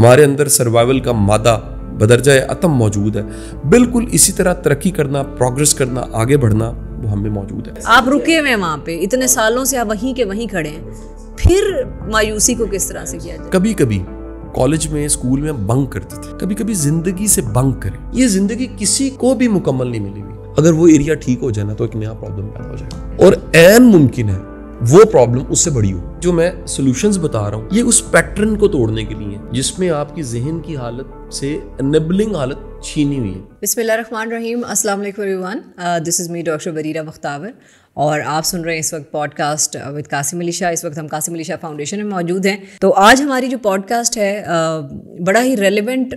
ہمارے اندر سروائیول کا مادہ بدرجہ عتم موجود ہے. بالکل اسی طرح ترقی کرنا, پروگرس کرنا, آگے بڑھنا وہ ہم میں موجود ہے. آپ رکے ہوئے وہاں پہ اتنے سالوں سے, آپ وہیں کے وہیں کھڑے ہیں, پھر مایوسی کو کس طرح سے کیا جائے؟ کبھی کبھی کالج میں, اسکول میں بنک کرتے تھے, کبھی کبھی زندگی سے بنک کریں. یہ زندگی کسی کو بھی مکمل نہیں ملے گی. اگر وہ ایریا ٹھیک ہو جائے نا تو ایک نیا پرابلم پیدا ہو جائے گا, اور عین ممکن ہے وہ پرابلم اس سے بڑی ہو. جو میں سولوشنز بتا رہا ہوں یہ اس پیٹرن کو توڑنے کے لیے جس میں آپ کی ذہن کی حالت سے انیبلنگ حالت چھینی ہوئی ہے. بسم اللہ الرحمن الرحیم. السلام علیکم ایوریون, دس از می ڈاکٹر بریرہ مختاور, اور آپ سن رہے ہیں اس وقت pod cost with Qasim Ali Shah. اس وقت ہم قاسم علی شاہ فاؤنڈیشن میں موجود ہیں. تو آج ہماری جو پوڈ کاسٹ ہے بڑا ہی ریلیونٹ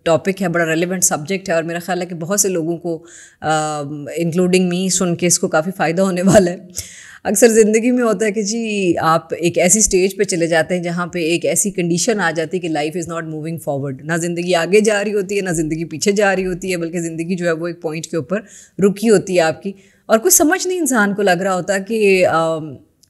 ٹاپک ہے, بڑا ریلیونٹ سبجیکٹ ہے, اور میرا خیال ہے کہ بہت سے لوگوں کو انکلوڈنگ می سن کے اس کو کافی فائدہ ہونے والا ہے. اکثر زندگی میں ہوتا ہے کہ جی آپ ایک ایسی سٹیج پہ چلے جاتے ہیں جہاں پہ ایک ایسی کنڈیشن آ جاتی ہے کہ life is not moving forward. نہ زندگی آگے جا رہی ہوتی ہے, نہ زندگی پیچھے جا رہی ہوتی ہے, بلکہ زندگی جو ہے وہ ایک پوائنٹ کے اوپر رکی ہوتی ہے آپ کی, اور کوئی سمجھ نہیں انسان کو لگ رہا ہوتا کہ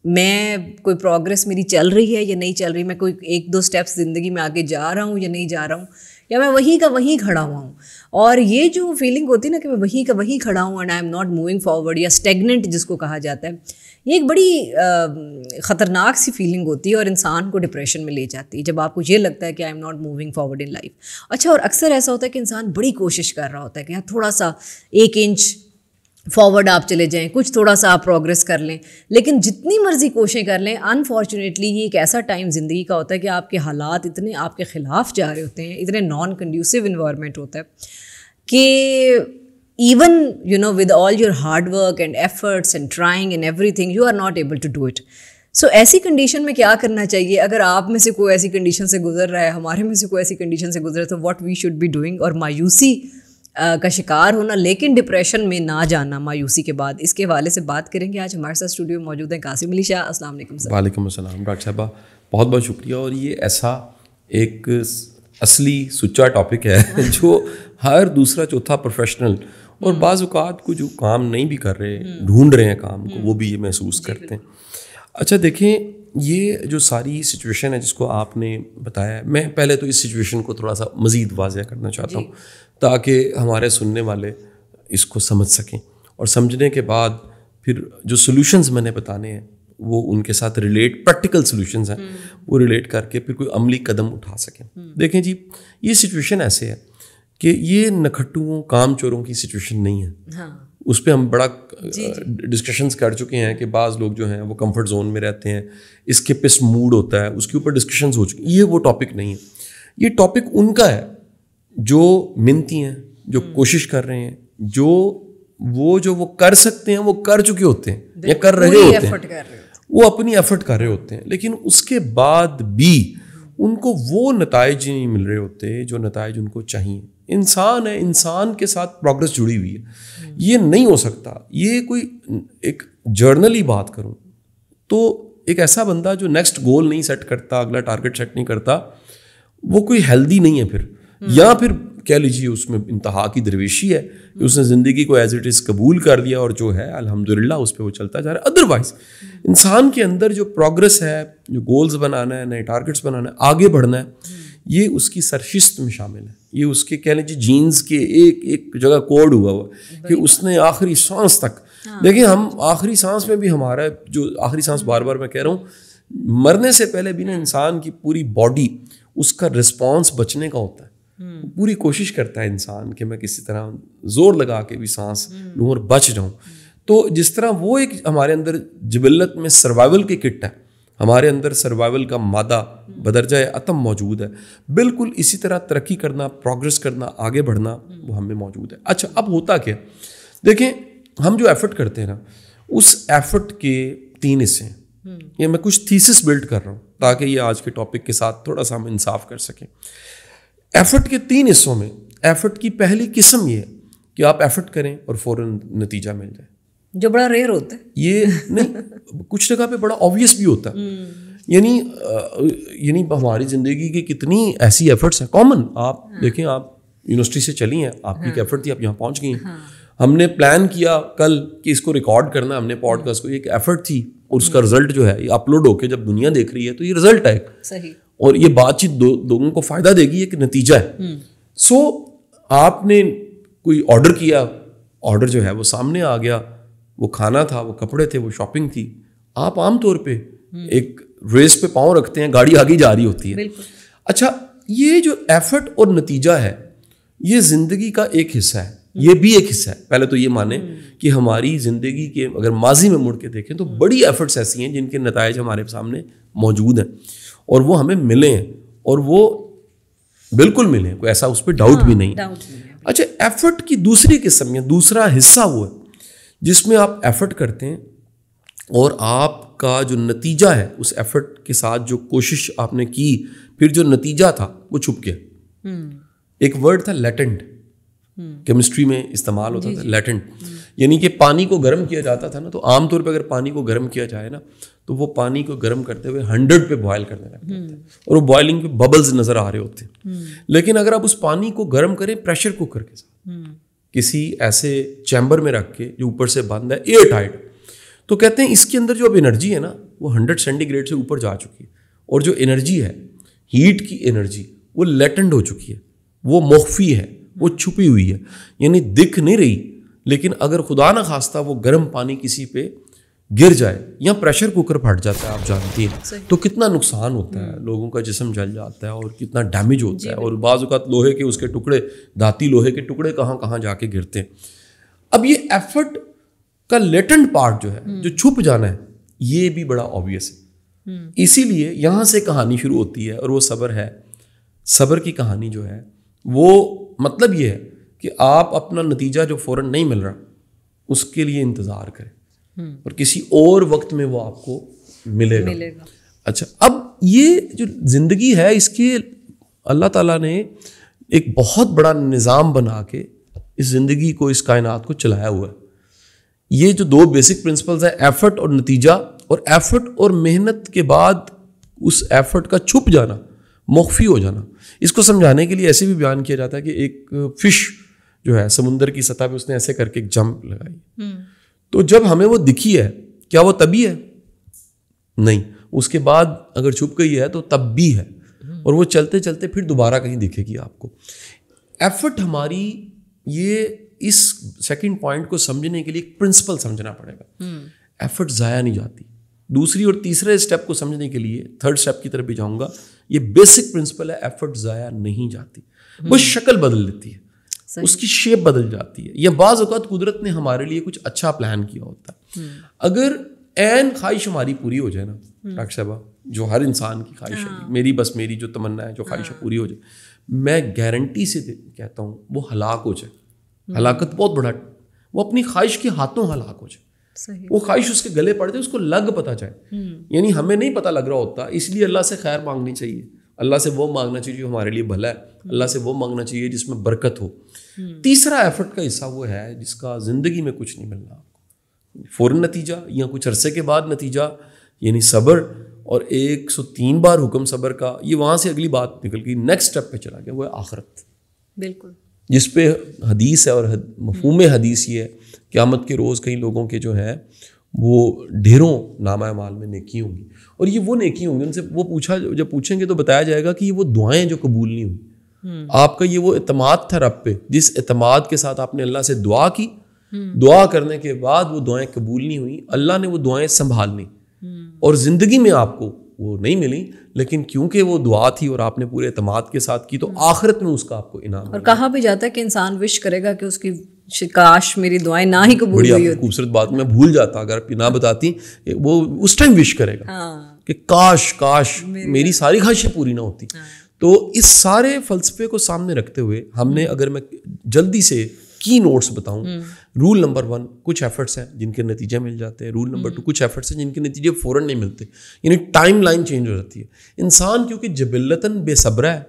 میں کوئی پروگرس میری چل رہی ہے یا نہیں چل رہی, میں کوئی ایک دو سٹیپس زندگی میں آگے جا رہا ہوں یا نہیں جا رہا ہوں, یا میں وہیں کا وہیں کھڑا ہوا ہوں. اور یہ جو فیلنگ ہوتی ہے نا کہ میں وہیں کا وہیں کھڑا ہوں and I am not moving forward, یا اسٹیگننٹ جس کو کہا جاتا ہے, یہ ایک بڑی خطرناک سی فیلنگ ہوتی ہے اور انسان کو ڈپریشن میں لے جاتی ہے جب آپ کو یہ لگتا ہے کہ I am not moving forward in life. اچھا, اور اکثر ایسا ہوتا ہے کہ انسان بڑی کوشش کر رہا ہوتا ہے کہ یار تھوڑا سا 1 انچ فارورڈ آپ چلے جائیں, کچھ تھوڑا سا آپ پروگرس کر لیں, لیکن جتنی مرضی کوششیں کر لیں انفارچونیٹلی یہ ایک ایسا ٹائم زندگی کا ہوتا ہے کہ آپ کے حالات اتنے آپ کے خلاف جا رہے ہوتے ہیں, اتنے نان کنڈیوسو انوائرمنٹ ہوتا ہے کہ even with all your hard work and efforts and trying and everything you are not able to do it. So ایسی کنڈیشن میں کیا کرنا چاہیے؟ اگر آپ میں سے کوئی ایسی کنڈیشن سے گزر رہا ہے, ہمارے میں سے کوئی ایسی کنڈیشن سے گزر رہا ہے, تو what we should be doing, اور مایوسی کا شکار ہونا لیکن ڈپریشن میں نہ جانا مایوسی کے بعد, اس کے حوالے سے بات کریں گے. آج ہمارے ساتھ اسٹوڈیو میں موجود ہیں قاسم علی شاہ. السلام علیکم سر. وعلیکم السلام ڈاکٹر صاحبہ, بہت بہت شکریہ. اور یہ ایسا ایک اصلی سچا ٹاپک ہے جو ہر دوسرا چوتھا پروفیشنل اور بعض اوقات کو جو کام نہیں بھی کر رہے, ڈھونڈ رہے ہیں کام کو, وہ بھی یہ محسوس کرتے ہیں. اچھا دیکھیں, یہ جو ساری سچویشن ہے جس کو آپ نے بتایا ہے, میں پہلے تو اس سچویشن کو تھوڑا سا مزید واضح کرنا چاہتا ہوں تاکہ ہمارے سننے والے اس کو سمجھ سکیں, اور سمجھنے کے بعد پھر جو سولوشنز میں نے بتانے ہیں وہ ان کے ساتھ ریلیٹ, پریکٹیکل سولوشنز ہیں وہ ریلیٹ کر کے پھر کوئی عملی قدم اٹھا سکیں. دیکھیں جی, یہ سچویشن ایسے ہے کہ یہ نکھٹوؤں کام چوروں کی سچویشن نہیں ہے. اس پہ ہم بڑا ڈسکشنز کر چکے ہیں کہ بعض لوگ جو ہیں وہ کمفرٹ زون میں رہتے ہیں, اسکیپسٹ موڈ ہوتا ہے, اس کے اوپر ڈسکشنز ہو چکی ہیں. یہ وہ ٹاپک نہیں ہے. یہ ٹاپک ان کا ہے جو منتی ہیں, جو کوشش کر رہے ہیں, جو وہ کر سکتے ہیں, وہ کر چکے ہوتے ہیں یا کر رہے ہوتے ہیں, وہ اپنی ایفرٹ کر رہے ہوتے ہیں, لیکن اس کے بعد بھی ان کو وہ نتائج نہیں مل رہے ہوتے جو نتائج ان کو چاہیے. انسان ہے, انسان کے ساتھ پروگرس جڑی ہوئی ہے. یہ نہیں ہو سکتا. یہ کوئی ایک جرنلی بات کروں تو ایک ایسا بندہ جو نیکسٹ گول نہیں سیٹ کرتا, اگلا ٹارگٹ سیٹ نہیں کرتا, وہ کوئی ہیلدی نہیں ہے پھر. یا پھر کہہ لیجیے اس میں انتہا کی درویشی ہے کہ اس نے زندگی کو ایز اٹ از قبول کر لیا اور جو ہے الحمدللہ اس پہ وہ چلتا جا رہا ہے. ادروائز انسان کے اندر جو پروگرس ہے, جو گولز بنانا ہے, نئے ٹارگٹس بنانا ہے, آگے بڑھنا ہے, یہ اس کی سرشست میں شامل ہے. یہ اس کے کہہ لیجیے جینز کے ایک جگہ کوڈ ہوا ہوا کہ اس نے آخری سانس تک. دیکھیں ہم آخری سانس میں بھی ہمارا جو آخری سانس, بار بار میں کہہ رہا ہوں, مرنے سے پہلے بھی نا انسان کی پوری باڈی اس کا رسپانس بچنے کا ہوتا ہے. پوری کوشش کرتا ہے انسان کہ میں کسی طرح زور لگا کے بھی سانس لوں اور بچ جاؤں. تو جس طرح وہ ایک ہمارے اندر جبلت میں سروائیول کی کٹ ہے, ہمارے اندر سروائیول کا مادہ بدرجہ عتم موجود ہے. بالکل اسی طرح ترقی کرنا, پروگرس کرنا, آگے بڑھنا وہ ہم میں موجود ہے. اچھا, اب ہوتا کیا, دیکھیں ہم جو ایفرٹ کرتے ہیں نا, اس ایفرٹ کے 3 حصے ہیں. یہ میں کچھ تھیسس بلڈ کر رہا ہوں تاکہ یہ آج کے ٹاپک کے ساتھ تھوڑا سا ہم انصاف کر سکیں. ایفرٹ کے 3 حصوں میں ایفرٹ کی پہلی قسم یہ ہے کہ آپ ایفرٹ کریں اور فوراً نتیجہ مل جائے, جو بڑا ریئر ہوتا ہے. یہ نہیں, کچھ جگہ پہ بڑا آبویس بھی ہوتا ہے. یعنی ہماری زندگی کی کتنی ایسی ایفرٹس ہیں کامن. آپ دیکھیں, آپ یونیورسٹی سے چلی ہیں, آپ کی ایک ایفرٹ تھی, آپ یہاں پہنچ گئی ہیں. ہم نے پلان کیا کل کہ اس کو ریکارڈ کرنا, ہم نے پوڈ کاسٹ کو, ایک ایفرٹ تھی, اور اس کا رزلٹ جو ہے یہ اپلوڈ ہو کے جب دنیا دیکھ رہی ہے تو یہ رزلٹ ہے. صحیح. اور یہ بات چیت لوگوں کو فائدہ دے گی، ایک نتیجہ ہے. سو آپ نے کوئی آرڈر کیا، آرڈر جو ہے وہ سامنے آ گیا، وہ کھانا تھا، وہ کپڑے تھے، وہ شاپنگ تھی. آپ عام طور پہ ایک ریس پہ پاؤں رکھتے ہیں، گاڑی آگے جا رہی ہوتی ہے. اچھا، یہ جو ایفرٹ اور نتیجہ ہے یہ زندگی کا ایک حصہ ہے، یہ بھی ایک حصہ ہے. پہلے تو یہ مانیں کہ ہماری زندگی کے اگر ماضی میں مڑ کے دیکھیں تو بڑی ایفرٹس ایسی ہیں جن کے نتائج ہمارے سامنے موجود ہیں اور وہ ہمیں ملے ہیں، اور وہ بالکل ملے ہیں، کوئی ایسا اس پہ ڈاؤٹ بھی نہیں. اچھا، ایفرٹ کی دوسری قسم یا دوسرا حصہ وہ ہے جس میں آپ ایفرٹ کرتے ہیں اور آپ کا جو نتیجہ ہے اس ایفرٹ کے ساتھ جو کوشش آپ نے کی، پھر جو نتیجہ تھا وہ چھپ گیا. ایک ورڈ تھا لیٹنٹ، کیمسٹری میں استعمال ہوتا تھا لیٹنٹ، یعنی کہ پانی کو گرم کیا جاتا تھا نا، تو عام طور پہ اگر پانی کو گرم کیا جائے نا تو وہ پانی کو گرم کرتے ہوئے 100 پہ بوائل کرنے لگتے ہیں اور وہ بوائلنگ پہ ببلز نظر آ رہے ہوتے ہیں. لیکن اگر آپ اس پانی کو گرم کریں پریشر کوکر کے ساتھ، کسی ایسے چیمبر میں رکھ کے جو اوپر سے بند ہے ایئر ٹائٹ، تو کہتے ہیں اس کے اندر جو اب انرجی ہے نا وہ 100 سینٹی گریڈ سے اوپر جا چکی ہے، اور جو انرجی ہے ہیٹ کی انرجی وہ لیٹنٹ ہو چکی ہے، وہ مخفی ہے، وہ چھپی ہوئی ہے، یعنی دکھ نہیں رہی. لیکن اگر خدا نہ خواستہ وہ گرم پانی کسی پہ گر جائے یا پریشر کوکر پھٹ جاتا ہے، آپ جانتی ہیں تو کتنا نقصان ہوتا ہے، لوگوں کا جسم جل جاتا ہے اور کتنا ڈیمیج ہوتا ہے، اور بعض اوقات لوہے کے اس کے ٹکڑے، دھاتی لوہے کے ٹکڑے کہاں کہاں جا کے گرتے ہیں. اب یہ ایفرٹ کا لیٹنٹ پارٹ جو ہے، جو چھپ جانا ہے، یہ بھی بڑا آبویس ہے. اسی لیے یہاں سے کہانی شروع ہوتی ہے، اور وہ صبر ہے. صبر کی کہانی جو ہے وہ مطلب یہ ہے کہ آپ اپنا نتیجہ جو فوراً نہیں مل رہا اس کے لیے انتظار کریں، اور کسی اور وقت میں وہ آپ کو ملے گا. اچھا، اب یہ جو زندگی ہے اس کے اللہ تعالیٰ نے ایک بہت بڑا نظام بنا کے اس زندگی کو، اس کائنات کو چلایا ہوا ہے. یہ جو 2 بیسک پرنسپلز ہیں، ایفرٹ اور نتیجہ، اور ایفرٹ اور محنت کے بعد اس ایفرٹ کا چھپ جانا، مخفی ہو جانا، اس کو سمجھانے کے لیے ایسے بھی بیان کیا جاتا ہے کہ ایک فش جو ہے سمندر کی سطح پہ اس نے ایسے کر کے ایک جمپ لگائی، تو جب ہمیں وہ دکھی ہے کیا وہ تبھی ہے؟ نہیں، اس کے بعد اگر چھپ گئی ہے تو تب بھی ہے، اور وہ چلتے چلتے پھر دوبارہ کہیں دکھے گی آپ کو. ایفرٹ ہماری، یہ اس سیکنڈ پوائنٹ کو سمجھنے کے لیے ایک پرنسپل سمجھنا پڑے گا. ایفرٹ ضائع نہیں جاتی. دوسری اور تیسرے اسٹیپ کو سمجھنے کے لیے 3rd اسٹیپ کی طرف بھی جاؤں گا. یہ بیسک پرنسپل ہے، ایفرٹ ضائع نہیں جاتی، وہ شکل بدل لیتی ہے، اس کی شیپ بدل جاتی ہے. یا بعض اوقات قدرت نے ہمارے لیے کچھ اچھا پلان کیا ہوتا ہے. اگر عین خواہش ہماری پوری ہو جائے نا ڈاکٹر صاحبہ، جو ہر انسان کی خواہش ہے، میری جو تمنا ہے، جو خواہش پوری ہو جائے، میں گارنٹی سے کہتا ہوں وہ ہلاک ہو جائے. ہلاکت بہت بڑا، وہ اپنی خواہش کے ہاتھوں ہلاک ہو جائے. وہ خواہش اس کے گلے پڑ جائے، اس کو لگ پتہ جائے. یعنی ہمیں نہیں پتہ لگ رہا ہوتا، اس لیے اللہ سے خیر مانگنی چاہیے. اللہ سے وہ مانگنا چاہیے جو ہمارے لیے بھلا ہے. اللہ سے وہ مانگنا چاہیے جس میں برکت ہو. تیسرا ایفرٹ کا حصہ وہ ہے جس کا زندگی میں کچھ نہیں ملنا آپ کو، فوراً نتیجہ یا کچھ عرصے کے بعد نتیجہ، یعنی صبر. اور 103 بار حکم صبر کا، یہ وہاں سے اگلی بات نکل گئی، نیکسٹ اسٹیپ پہ چلا گیا، وہ ہے آخرت. بالکل، جس پہ حدیث ہے، اور مفہوم حدیث یہ ہے قیامت کے روز کئی لوگوں کے جو ہے وہ ڈھیروں نامہ اعمال میں نیکی ہوں گی، اور یہ وہ نیکی ہوں گی، ان سے وہ جب پوچھیں گے تو بتایا جائے گا کہ یہ وہ دعائیں جو قبول نہیں ہوئی. آپ کا یہ وہ اعتماد تھا رب پہ، جس اعتماد کے ساتھ آپ نے اللہ سے دعا کی، دعا کرنے کے بعد وہ دعائیں قبول نہیں ہوئیں، اللہ نے وہ دعائیں سنبھال لیں، اور زندگی میں آپ کو وہ نہیں ملی، لیکن کیونکہ وہ دعا تھی اور آپ نے پورے اعتماد کے ساتھ کی، تو آخرت میں اس کا آپ کو انعام. اور کہا بھی جاتا ہے کہ انسان وش کرے گا کہ اس کی کاش میری دعائیں نہ ہی قبول ہوئی ہوتی. خوبصورت بات میں بھول جاتا، اگر آپ نہ بتاتی، وہ اس ٹائم وش کرے گا کہ کاش میری ساری خواہشیں پوری نہ ہوتی. تو اس سارے فلسفے کو سامنے رکھتے ہوئے ہم نے، اگر میں جلدی سے کی نوٹس بتاؤں، رول نمبر 1 کچھ ایفرٹس ہیں جن کے نتیجے مل جاتے ہیں. رول نمبر 2 کچھ ایفرٹس ہیں جن کے نتیجے فوراً نہیں ملتے، یعنی ٹائم لائن چینج ہو جاتی ہے. انسان کیونکہ جبلتاً بے صبر ہے،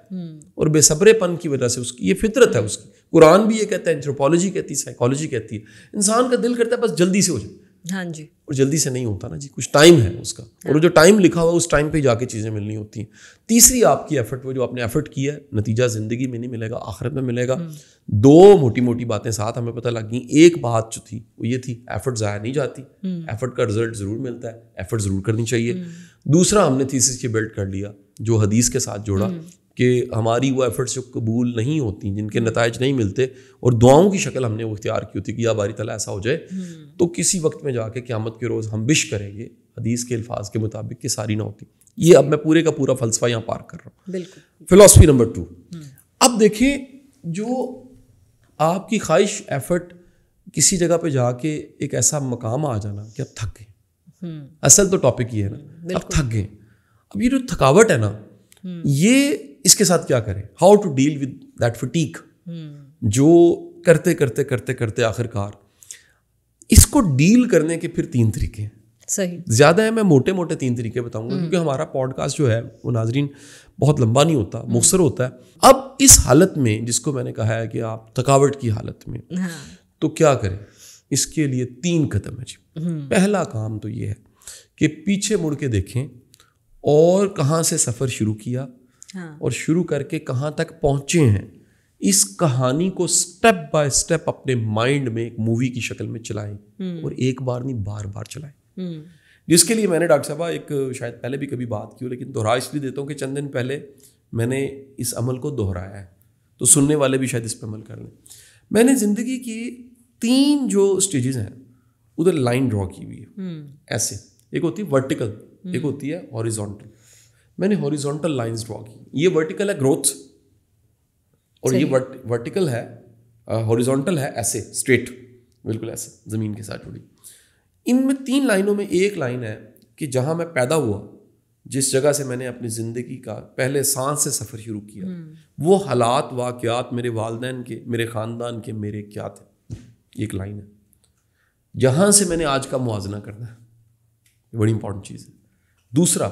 اور بے صبرے پن کی وجہ سے اس کی یہ فطرت ہے، اس کی قرآن بھی یہ کہتا ہے، اینتھروپولوجی کہتی ہے، سائیکالوجی کہتی ہے، انسان کا دل کرتا ہے بس جلدی سے ہو جائے، ہاں جی. اور جلدی سے نہیں ہوتا نا جی, کچھ ٹائم ہے اس کا, اور جو ٹائم لکھا ہوا ہے اس ٹائم پہ جا کے چیزیں ملنی ہوتی ہیں. تیسری آپ کی ایفرٹ, وہ جو آپ نے ایفرٹ کیا ہے, نتیجہ زندگی میں نہیں ملے گا, آخرت میں ملے گا. 2 موٹی موٹی باتیں ساتھ ہمیں پتہ لگ گئیں. ایک بات جو تھی وہ یہ تھی, ایفرٹ ضائع نہیں جاتی, ایفرٹ کا رزلٹ ضرور ملتا ہے, ایفرٹ ضرور کرنی چاہیے. دوسرا ہم نے تھیسس یہ بلڈ کر لیا, جو حدیث کے ساتھ جوڑا, کہ ہماری وہ ایفرٹس جو قبول نہیں ہوتی, جن کے نتائج نہیں ملتے, اور دعاؤں کی شکل ہم نے وہ اختیار کی ہوتی کہ یا باری تعالیٰ ایسا ہو جائے تو کسی وقت میں جا کے قیامت کے روز ہم بش کریں گے حدیث کے الفاظ کے مطابق کہ ساری نہ ہوتی. یہ اب میں پورے کا پورا فلسفہ یہاں پار کر رہا ہوں. بالکل. Philosophy number 2. اب دیکھیں, جو آپ کی خواہش ایفرٹ کسی جگہ پہ جا کے ایک ایسا مقام آ جانا کہ اب تھک گئے, اصل تو ٹاپک یہ ہے نا, اب تھک گئے. اب یہ جو تھکاوٹ ہے نا, یہ اس کے ساتھ کیا کریں, how to deal with that fatigue, جو کرتے کرتے کرتے کرتے آخر کار اس کو ڈیل کرنے کے پھر 3 طریقے ہیں. صحیح, زیادہ ہے, میں موٹے موٹے 3 طریقے بتاؤں گا, کیونکہ ہمارا پوڈ کاسٹ جو ہے وہ ناظرین بہت لمبا نہیں ہوتا, مختصر ہوتا ہے. اب اس حالت میں جس کو میں نے کہا ہے کہ آپ تھکاوٹ کی حالت میں, تو کیا کریں, اس کے لیے 3 قدم ہے جی. پہلا کام تو یہ ہے کہ پیچھے مڑ کے دیکھیں اور کہاں سے سفر شروع کیا اور شروع کر کے کہاں تک پہنچے ہیں, اس کہانی کو سٹیپ بائی سٹیپ اپنے مائنڈ میں ایک مووی کی شکل میں چلائیں, اور ایک بار نہیں بار بار چلائیں. جس کے لیے میں نے ڈاکٹر صاحبہ ایک شاید پہلے بھی کبھی بات کی ہو, لیکن دہرا اس لیے دیتا ہوں کہ چند دن پہلے میں نے اس عمل کو دہرایا ہے, تو سننے والے بھی شاید اس پہ عمل کر لیں. میں نے زندگی کی 3 جو اسٹیجز ہیں ادھر لائن ڈرا کی ہوئی ہے ایسے. ایک ہوتی ہے ورٹیکل, ایک ہوتی ہے ہاریزونٹل. میں نے ہاریزونٹل لائنز ڈرا کی. یہ ورٹیکل ہے گروتھ, اور یہ ورٹیکل ہے, ہاریزونٹل ہے ایسے اسٹریٹ, بالکل ایسے زمین کے ساتھ جڑی. ان میں 3 لائنوں میں ایک لائن ہے کہ جہاں میں پیدا ہوا, جس جگہ سے میں نے اپنی زندگی کا پہلے سانس سے سفر شروع کیا, وہ حالات واقعات میرے والدین کے, میرے خاندان کے, میرے کیا تھے, ایک لائن ہے. جہاں سے میں نے آج کا موازنہ کرنا ہے, بڑی امپورٹنٹ چیز ہے. دوسرا,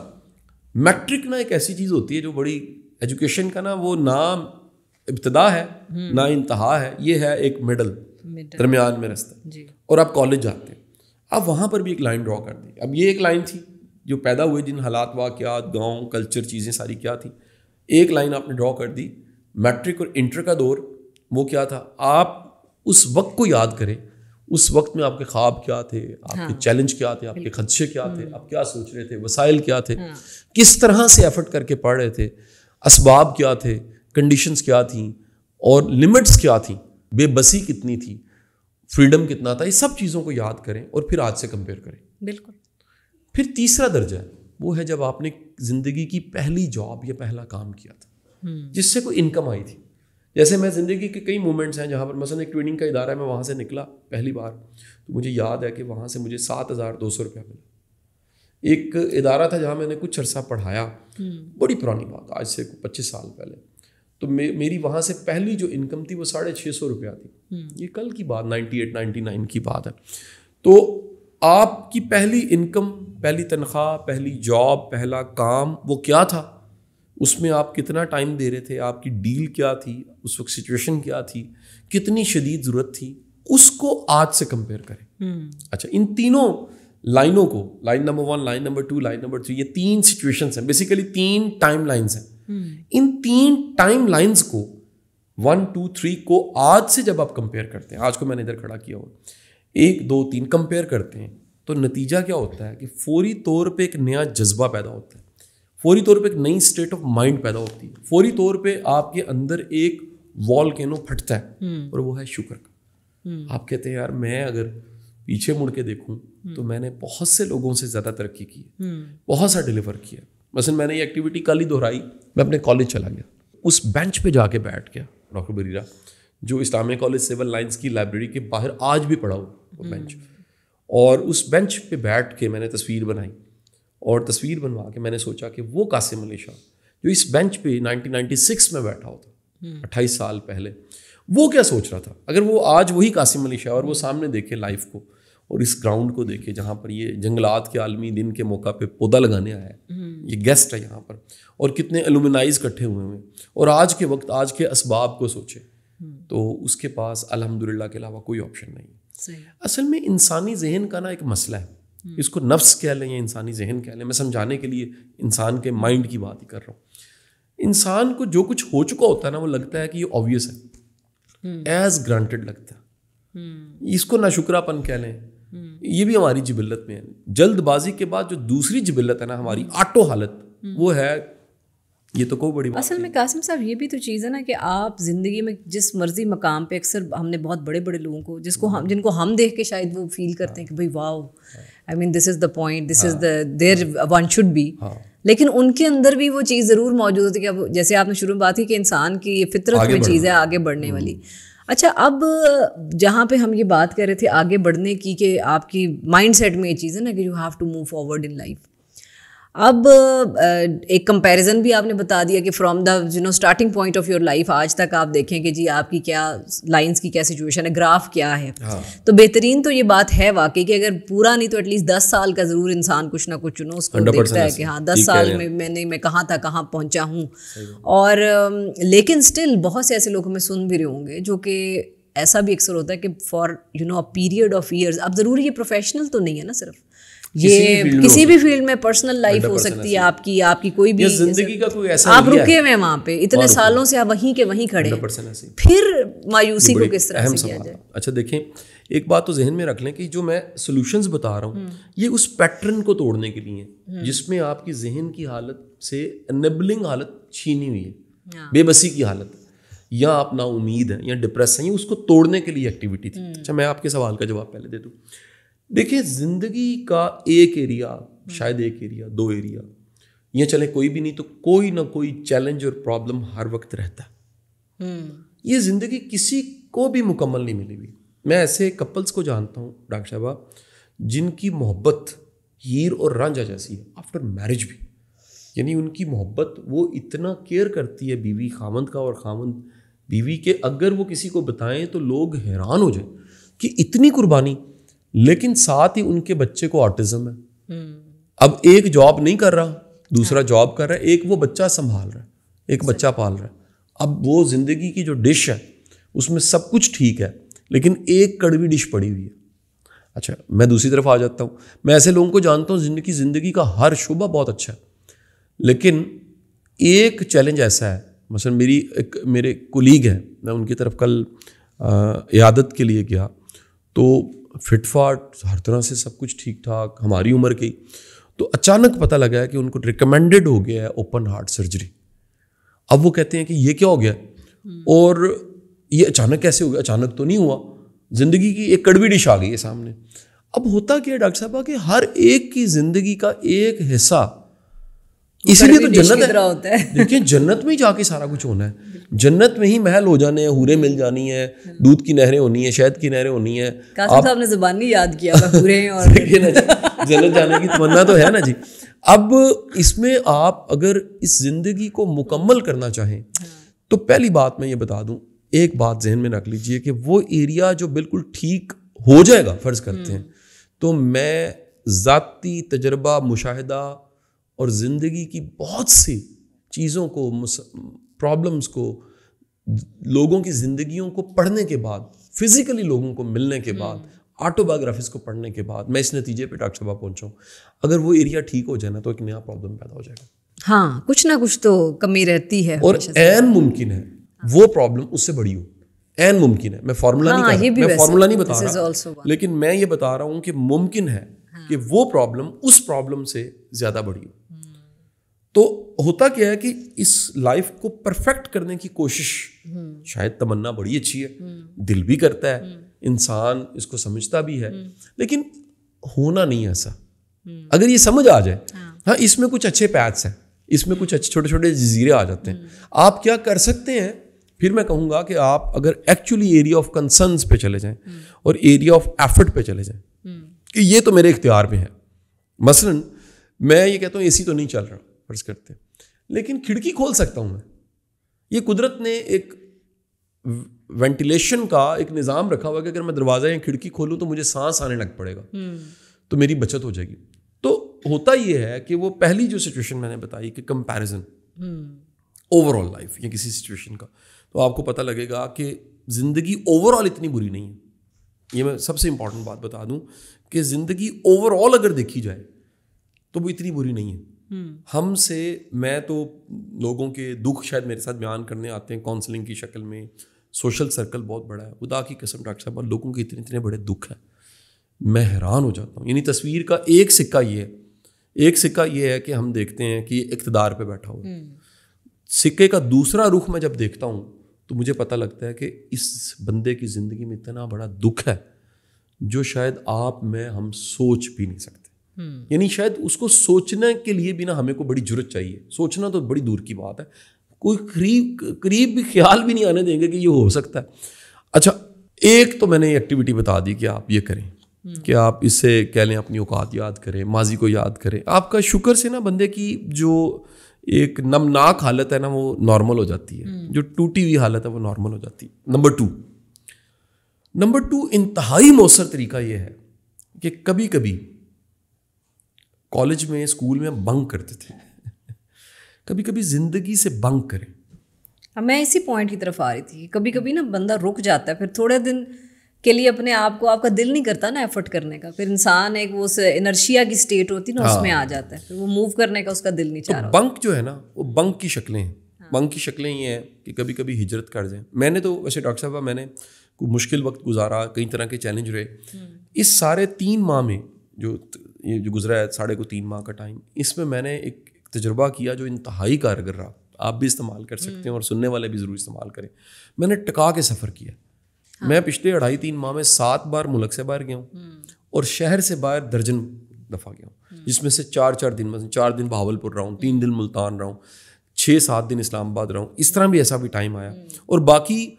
میٹرک نا ایک ایسی چیز ہوتی ہے جو بڑی, ایجوکیشن کا نا وہ نام ابتدا ہے نہ انتہا ہے, یہ ہے ایک مڈل, درمیان میں رستہ. اور آپ کالج جاتے ہیں, آپ وہاں پر بھی ایک لائن ڈرا کر دی. اب یہ ایک لائن تھی جو پیدا ہوئے جن حالات واقعات, گاؤں, کلچر, چیزیں ساری کیا تھی, ایک لائن آپ نے ڈرا کر دی. میٹرک اور انٹر کا دور, وہ کیا تھا, آپ اس وقت کو یاد کریں, اس وقت میں آپ کے خواب کیا تھے, آپ کے چیلنج کیا تھے, آپ کے خدشے کیا تھے, آپ کیا سوچ رہے تھے, وسائل کیا تھے, کس طرح سے ایفرٹ کر کے پڑھ رہے تھے, اسباب کیا تھے, کنڈیشنز کیا تھیں, اور لمٹس کیا تھیں, بے بسی کتنی تھی, فریڈم کتنا تھا. یہ سب چیزوں کو یاد کریں اور پھر آج سے کمپیئر کریں. بالکل. پھر تیسرا درجہ ہے, وہ ہے جب آپ نے زندگی کی پہلی جاب یا پہلا کام کیا تھا جس سے کوئی انکم آئی تھی. جیسے میں زندگی کے کئی مومنٹس ہیں جہاں پر مثلا ایک ٹریننگ کا ادارہ ہے, میں وہاں سے نکلا پہلی بار, تو مجھے یاد ہے کہ وہاں سے مجھے 7,200 روپیہ ملا. ایک ادارہ تھا جہاں میں نے کچھ عرصہ پڑھایا, بڑی پرانی بات, آج سے 25 سال پہلے, تو میری وہاں سے پہلی جو انکم تھی وہ 650 روپیہ تھی. یہ کل کی بات, 98-99 کی بات ہے. تو آپ کی پہلی انکم, پہلی تنخواہ, پہلی جاب, پہلا کام, وہ کیا تھا, اس میں آپ کتنا ٹائم دے رہے تھے, آپ کی ڈیل کیا تھی, اس وقت سچویشن کیا تھی, کتنی شدید ضرورت تھی, اس کو آج سے کمپیئر کریں. اچھا, ان تینوں لائنوں کو, line number 1, line number 2, line number 3, یہ 3 سچویشنس ہیں, بیسیکلی 3 ٹائم لائنس ہیں. ان 3 ٹائم لائنس کو 1, 2, 3 کو آج سے جب آپ کمپیئر کرتے ہیں, آج کو میں نے ادھر کھڑا کیا ہوا, 1, 2, 3 کمپیئر کرتے ہیں, تو نتیجہ کیا ہوتا ہے کہ فوری طور پہ ایک نیا جذبہ پیدا ہوتا ہے, فوری طور پہ ایک نئی اسٹیٹ آف مائنڈ پیدا ہوتی ہے, فوری طور پہ آپ کے اندر ایک والکینو پھٹتا ہے, اور وہ ہے شکر کا. آپ کہتے ہیں یار میں اگر پیچھے مڑ کے دیکھوں تو میں نے بہت سے لوگوں سے زیادہ ترقی کی ہے, بہت سا ڈیلیور کیا. مثلا میں نے یہ ایکٹیویٹی کل ہی دہرائی, میں اپنے کالج چلا گیا, اس بینچ پہ جا کے بیٹھ گیا, ڈاکٹر بریرہ جو اسلامیہ کالج سول لائنس کی لائبریری کے باہر آج بھی پڑا ہو وہ بینچ, اور اس بینچ پہ بیٹھ کے میں نے تصویر بنائی, اور تصویر بنوا کے میں نے سوچا کہ وہ قاسم علی شاہ جو اس بینچ پہ 1996 میں بیٹھا ہوتا, 28 سال پہلے, وہ کیا سوچ رہا تھا. اگر وہ آج وہی قاسم علی شاہ, اور وہ سامنے دیکھے لائف کو, اور اس گراؤنڈ کو دیکھے جہاں پر یہ جنگلات کے عالمی دن کے موقع پہ پودا لگانے آیا ہے, یہ گیسٹ ہے یہاں پر, اور کتنے الومنائز اکٹھے ہوئے ہیں, اور آج کے وقت آج کے اسباب کو سوچے, تو اس کے پاس الحمدللہ کے علاوہ کوئی آپشن نہیں. اصل میں انسانی ذہن کا نا ایک مسئلہ ہے, اس کو نفس کہہ لیں یا انسانی ذہن کہہ لیں, میں سمجھانے کے لیے انسان کے مائنڈ کی بات ہی کر رہا ہوں. انسان کو جو کچھ ہو چکا ہوتا ہے نا وہ لگتا ہے کہ یہ آبویس ہے, ایز گرانٹیڈ لگتا ہے. اس کو ناشکرا پن کہہ لیں, یہ بھی ہماری جبلت میں ہے. جلد بازی کے بعد جو دوسری جبلت ہے نا ہماری, آٹو حالت, وہ ہے یہ تو کوئی بڑی بات. اصل میں قاسم صاحب یہ بھی تو چیز ہے نا کہ آپ زندگی میں جس مرضی مقام پہ, اکثر ہم نے بہت بڑے بڑے لوگوں کو جن کو ہم دیکھ کے شاید وہ فیل کرتے ہیں کہ بھائی wow, I mean this is the point, this is the there one should be, لیکن ان کے اندر بھی وہ چیز ضرور موجود ہوتی ہے کہ اب جیسے آپ نے شروع میں بات کی کہ انسان کی یہ فطرت میں چیز ہے آگے بڑھنے والی. اچھا, اب جہاں پہ ہم یہ بات کر رہے تھے آگے بڑھنے کی کہ آپ کی مائنڈ سیٹ میں یہ چیز ہے نا کہ you have to move forward in life. اب ایک کمپیریزن بھی آپ نے بتا دیا کہ from the starting point of your life آج تک آپ دیکھیں کہ جی آپ کی کیا لائنس کی کیا سچویشن ہے, گراف کیا ہے. تو بہترین تو یہ بات ہے واقعی کہ اگر پورا نہیں تو ایٹ لیسٹ 10 سال کا ضرور انسان کچھ نہ کچھ اس کو دیکھتا ہے کہ ہاں 10 سال میں میں کہاں تھا, کہاں پہنچا ہوں. اور لیکن اسٹل بہت سے ایسے لوگ ہمیں سن بھی رہے ہوں گے جو کہ ایسا بھی اکثر ہوتا ہے کہ for a period of years, اب ضروری یہ پروفیشنل تو نہیں ہے نا, صرف یہ کسی بھی فیلڈ میں پرسنل لائف ہو سکتی ہے آپ کی کوئی بھی زندگی کا کوئی ایسا آپ رکے ہوئے وہاں پہ اتنے سالوں سے آپ وہیں کے وہیں کھڑے ہیں, پھر مایوسی کو کس طرح سے کیا جائے. اچھا دیکھیں, ایک بات تو ذہن میں رکھ لیں کہ جو میں سولوشنز بتا رہا ہوں یہ اس پیٹرن کو توڑنے کے لیے ہیں جس میں آپ کی ذہن کی حالت سے انیبلنگ حالت چھینی ہوئی ہے, بے بسی کی حالت, یا آپ نا امید ہیں یا ڈپریس ہیں, یہ اس کو توڑنے کے لیے ایکٹیویٹی تھی. اچھا میں آپ کے سوال کا جواب پہلے دے دوں. دیکھیں زندگی کا ایک ایریا, شاید ایک ایریا, 2 ایریا, یہ چلے کوئی بھی نہیں تو کوئی نہ کوئی چیلنج اور پرابلم ہر وقت رہتا ہے. یہ زندگی کسی کو بھی مکمل نہیں ملی ہوئی. میں ایسے کپلز کو جانتا ہوں ڈاکٹر صاحبہ جن کی محبت ہیر اور رانجھا جیسی ہے آفٹر میرج بھی. یعنی ان کی محبت, وہ اتنا کیئر کرتی ہے بیوی خامند کا اور خامند بیوی کے, اگر وہ کسی کو بتائیں تو لوگ حیران ہو جائیں کہ اتنی قربانی. لیکن ساتھ ہی ان کے بچے کو آٹزم ہے. اب ایک جاب نہیں کر رہا, دوسرا جاب کر رہا ہے, ایک وہ بچہ سنبھال رہا ہے, ایک بچہ پال رہا ہے. اب وہ زندگی کی جو ڈش ہے اس میں سب کچھ ٹھیک ہے لیکن ایک کڑوی ڈش پڑی ہوئی ہے. اچھا میں دوسری طرف آ جاتا ہوں, میں ایسے لوگوں کو جانتا ہوں زندگی کا ہر شعبہ بہت اچھا ہے لیکن ایک چیلنج ایسا ہے. مثلا میرے کولیگ ہیں, میں ان کی طرف کل عیادت کے لیے گیا تو فٹ فاٹ ہر طرح سے سب کچھ ٹھیک ٹھاک, ہماری عمر کی. تو اچانک پتہ لگا ہے کہ ان کو ریکمینڈڈ ہو گیا ہے اوپن ہارٹ سرجری. اب وہ کہتے ہیں کہ یہ کیا ہو گیا, اور یہ اچانک کیسے ہو گیا؟ اچانک تو نہیں ہوا, زندگی کی ایک کڑوی ڈش آ گئی ہے سامنے. اب ہوتا کیا ہے ڈاکٹر صاحبہ کہ ہر ایک کی زندگی کا ایک حصہ, اسی لیے تو جنت ہے. دیکھیں جنت میں ہی جا کے سارا کچھ ہونا ہے, جنت میں ہی محل ہو جانے ہیں, حوریں مل جانی ہیں, دودھ کی نہریں ہونی ہیں, شہد کی نہریں ہونی ہیں. قاسم صاحب نے زبانی یاد کیا پورے, اور جنت جانے کی تمنا تو ہے نا جی. اب اس میں آپ اگر اس زندگی کو مکمل کرنا چاہیں تو پہلی بات میں یہ بتا دوں, ایک بات ذہن میں رکھ لیجئے کہ وہ ایریا جو بالکل ٹھیک ہو جائے گا, فرض کرتے ہیں, تو میں ذاتی تجربہ, مشاہدہ اور زندگی کی بہت سی چیزوں کو, پرابلمس کو, لوگوں کی زندگیوں کو پڑھنے کے بعد, فزیکلی لوگوں کو ملنے کے بعد, آٹو بایوگرافیز کو پڑھنے کے بعد میں اس نتیجے پہ ڈاکٹر صاحب پہنچا ہوں اگر وہ ایریا ٹھیک ہو جائے نا تو ایک نیا پرابلم پیدا ہو جائے گا. ہاں کچھ نہ کچھ تو کمی رہتی ہے, اور عین ممکن ہے وہ پرابلم اس سے بڑی ہو, عین ممکن ہے. میں فارمولا نہیں بتا رہا, لیکن میں یہ بتا رہا ہوں کہ ممکن ہے کہ وہ پرابلم اس پرابلم سے زیادہ بڑی ہو. تو ہوتا کیا ہے کہ اس لائف کو پرفیکٹ کرنے کی کوشش, شاید تمنا بڑی اچھی ہے, دل بھی کرتا ہے, انسان اس کو سمجھتا بھی ہے, لیکن ہونا نہیں ایسا. اگر یہ سمجھ آ جائے ہاں اس میں کچھ اچھے پیتھس ہیں, اس میں کچھ چھوٹے چھوٹے جزیرے آ جاتے ہیں, آپ کیا کر سکتے ہیں. پھر میں کہوں گا کہ آپ اگر ایکچولی ایریا آف کنسرنس پہ چلے جائیں اور ایریا آف ایفرٹ پہ چلے جائیں کہ یہ تو میرے اختیار میں ہے. مثلا میں یہ کہتا ہوں اے سی تو نہیں چل رہا فرض کرتے, لیکن کھڑکی کھول سکتا ہوں میں. یہ قدرت نے ایک وینٹیلیشن کا ایک نظام رکھا ہوا کہ اگر میں دروازہ یا کھڑکی کھولوں تو مجھے سانس آنے لگ پڑے گا, تو میری بچت ہو جائے گی. تو ہوتا یہ ہے کہ وہ پہلی جو سچویشن میں نے بتائی کہ کمپیریزن اوور آل لائف یا کسی سچویشن کا, تو آپ کو پتہ لگے گا کہ زندگی اوور آل اتنی بری نہیں ہے. یہ میں سب سے امپورٹنٹ بات بتا دوں کہ زندگی اوور آل اگر دیکھی جائے تو وہ اتنی بری نہیں ہے. ہم سے میں تو لوگوں کے دکھ شاید میرے ساتھ بیان کرنے آتے ہیں کاؤنسلنگ کی شکل میں, سوشل سرکل بہت بڑا ہے, خدا کی قسم ڈاکٹر صاحب لوگوں کے اتنے بڑے دکھ ہیں, میں حیران ہو جاتا ہوں. یعنی تصویر کا ایک سکہ یہ ہے کہ ہم دیکھتے ہیں کہ اقتدار پہ بیٹھا ہوا ہے, سکے کا دوسرا رخ میں جب دیکھتا ہوں تو مجھے پتہ لگتا ہے کہ اس بندے کی زندگی میں اتنا بڑا دکھ ہے جو شاید آپ میں ہم سوچ بھی نہیں سکتے. یعنی شاید اس کو سوچنے کے لیے بھی نا ہمیں کو بڑی جرت چاہیے, سوچنا تو بڑی دور کی بات ہے, کوئی قریب بھی خیال بھی نہیں آنے دیں گے کہ یہ ہو سکتا ہے. اچھا ایک تو میں نے ایکٹیویٹی بتا دی کہ آپ یہ کریں کہ آپ اس سے کہہ لیں اپنی اوقات یاد کریں, ماضی کو یاد کریں. آپ کا شکر سے نا بندے کی جو ایک نمناک حالت ہے نا وہ نارمل ہو جاتی ہے, جو ٹوٹی ہوئی حالت ہے وہ نارمل ہو جاتی ہے. نمبر 2 انتہائی مؤثر طریقہ یہ ہے کہ کبھی کبھی کالج میں اسکول میں بنک کرتے تھے, کبھی کبھی زندگی سے بنک کریں. میں اسی پوائنٹ کی طرف آ رہی تھی, کبھی کبھی نا بندہ رک جاتا ہے, پھر تھوڑے دن کے لیے اپنے آپ کو, آپ کا دل نہیں کرتا نا ایفرٹ کرنے کا, پھر انسان ایک وہ انرشیا کی اسٹیٹ ہوتی نا اس میں آ جاتا ہے, پھر وہ موو کرنے کا اس کا دل نہیں چاہ رہا. بنک جو ہے نا وہ بنک کی شکلیں ہیں. بنک کی شکلیں یہ ہیں کہ کبھی کبھی ہجرت کر جائیں. میں نے تو ویسے ڈاکٹر صاحب میں نے کوئی مشکل وقت گزارا, کئی طرح کے چیلنج رہے. اس سارے 3 ماہ میں جو گزرا ہے 3.5 ماہ کا ٹائم, اس میں میں نے ایک تجربہ کیا جو انتہائی کارگر رہا. آپ بھی استعمال کر سکتے ہیں اور سننے والے بھی ضرور استعمال کریں. میں نے ٹکا کے سفر کیا. میں پچھلے 2.5-3 ماہ میں 7 بار ملک سے باہر گیا ہوں اور شہر سے باہر درجن دفعہ گیا ہوں, جس میں سے 4 دن میں 4 دن بہاولپور رہا ہوں, 3 دن ملتان رہا ہوں, 6-7 دن اسلام آباد رہا ہوں. اس طرح بھی ایسا بھی ٹائم آیا. اور باقی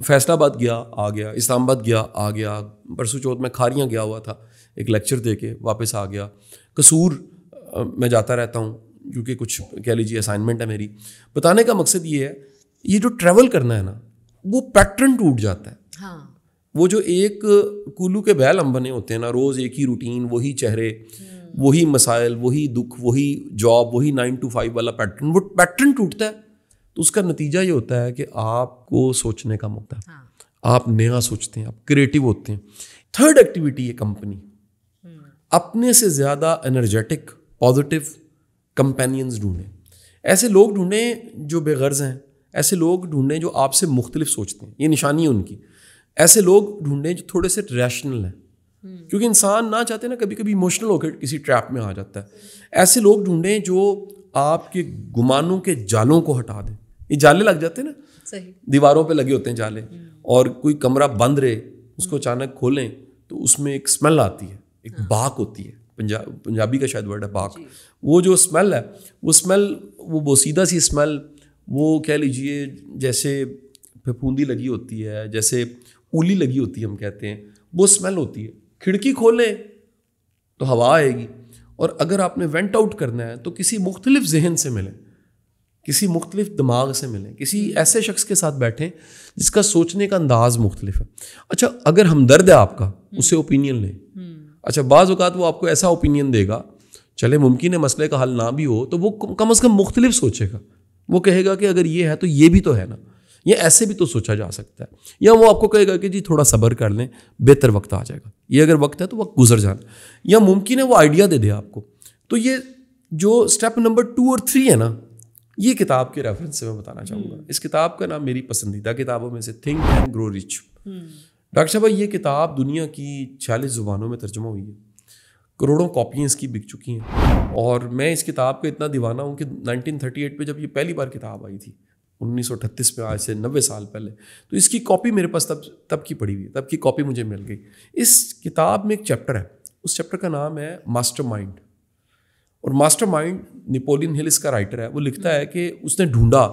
فیصل آباد گیا آ گیا, اسلام آباد گیا آ گیا, پرسوں چوتھ میں کھاریاں گیا ہوا تھا ایک لیکچر دے کے واپس آ گیا. قصور میں جاتا رہتا ہوں کیونکہ کچھ کہہ لیجیے اسائنمنٹ ہے میری. بتانے کا مقصد یہ ہے, یہ جو ٹریول کرنا ہے نا وہ پیٹرن ٹوٹ جاتا ہے. وہ جو ایک کولو کے بیل ہم بنے ہوتے ہیں نا, روز ایک ہی روٹین, وہی چہرے, وہی مسائل, وہی دکھ, وہی جاب, وہی 9 to 5 والا پیٹرن, وہ پیٹرن ٹوٹتا ہے تو اس کا نتیجہ یہ ہوتا ہے کہ آپ کو سوچنے کا موقع ہے, آپ نیا سوچتے ہیں, آپ کریٹو ہوتے ہیں. 3rd ایکٹیویٹی ہے کمپنی. اپنے سے زیادہ انرجیٹک پازیٹیو کمپینینز ڈھونڈیں. ایسے لوگ ڈھونڈیں جو بے غرض ہیں, ایسے لوگ ڈھونڈیں جو آپ سے مختلف سوچتے ہیں, یہ نشانی ہے ان کی. ایسے لوگ ڈھونڈیں جو تھوڑے سے ریشنل ہیں, کیونکہ انسان نہ چاہتے نا کبھی کبھی ایموشنل ہو کے کسی ٹریپ میں آ جاتا ہے. ایسے لوگ ڈھونڈیں جو آپ کے گمانوں کے جالوں کو ہٹا دیں. یہ جالے لگ جاتے ہیں نا, دیواروں پہ لگے ہوتے ہیں جالے, اور کوئی کمرہ بند رہے اس کو اچانک کھولیں تو اس میں ایک اسمیل آتی ہے, ایک باک ہوتی ہے, پنجابی کا شاید ورڈ ہے باک. وہ جو اسمیل ہے وہ اسمیل, وہ بوسیدہ سی اسمیل, وہ کہہ لیجیے جیسے پھپھوندی لگی ہوتی ہے, جیسے اولی لگی ہوتی ہے ہم کہتے ہیں, وہ اسمیل ہوتی ہے. کھڑکی کھولیں تو ہوا آئے گی, اور اگر آپ نے وینٹ آؤٹ کرنا ہے تو کسی مختلف ذہن سے ملیں, کسی مختلف دماغ سے ملیں, کسی ایسے شخص کے ساتھ بیٹھیں جس کا سوچنے کا انداز مختلف ہے. اچھا اگر ہمدرد ہے آپ کا, اس سے اوپینین لیں. اچھا بعض اوقات وہ آپ کو ایسا اوپینین دے گا, چلے ممکن ہے مسئلے کا حل نہ بھی ہو تو وہ کم از کم مختلف سوچے گا. وہ کہے گا کہ اگر یہ ہے تو یہ بھی تو ہے نا, یہ ایسے بھی تو سوچا جا سکتا ہے. یا وہ آپ کو کہے گا کہ جی تھوڑا صبر کر لیں, بہتر وقت آ جائے گا, یہ اگر وقت ہے تو وقت گزر جانا. یا ممکن ہے وہ آئیڈیا دے دے آپ کو. تو یہ جو اسٹیپ نمبر 2 اور 3 ہے نا, یہ کتاب کے ریفرنس سے میں بتانا چاہوں گا. اس کتاب کا نام میری پسندیدہ کتابوں میں سے think and grow rich. Doctor صاحب یہ کتاب دنیا کی 46 زبانوں میں ترجمہ ہوئی ہے, کروڑوں کاپیاں اس کی بک چکی ہیں. اور میں اس کتاب کا اتنا دیوانہ ہوں کہ 1938 پہ جب یہ پہلی بار کتاب آئی تھی, 1938 میں, آج سے 90 سال پہلے, تو اس کی کاپی میرے پاس تب کی پڑی ہوئی ہے, تب کی کاپی مجھے مل گئی. اس کتاب میں ایک چیپٹر ہے, اس چیپٹر کا نام ہے ماسٹر مائنڈ. اور ماسٹر مائنڈ نیپولین ہل اس کا رائٹر ہے. وہ لکھتا ہے کہ اس نے ڈھونڈا,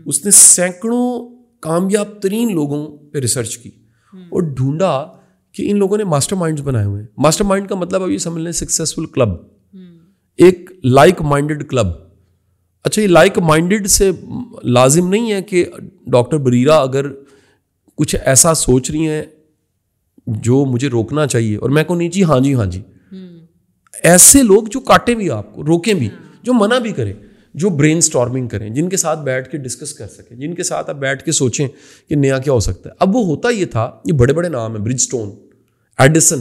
اس نے سینکڑوں کامیاب ترین لوگوں پہ ریسرچ کی اور ڈھونڈا کہ ان لوگوں نے ماسٹر مائنڈز بنائے ہوئے ہیں. ماسٹر مائنڈ کا مطلب اب یہ سمجھ لیں سکسیزفل کلب, ایک لائک مائنڈیڈ کلب. اچھا یہ لائک مائنڈیڈ سے لازم نہیں ہے کہ ڈاکٹر بریرہ اگر کچھ ایسا سوچ رہی ہیں جو مجھے روکنا چاہیے اور میں کہوں نہیں جی ہاں جی ہاں جی, ایسے لوگ جو کاٹیں بھی آپ کو, روکیں بھی, جو منع بھی کریں, جو برین سٹارمنگ کریں, جن کے ساتھ بیٹھ کے ڈسکس کر سکیں, جن کے ساتھ آپ بیٹھ کے سوچیں کہ نیا کیا ہو سکتا ہے. اب وہ ہوتا یہ تھا, یہ بڑے بڑے نام ہیں, برج سٹون, ایڈیسن,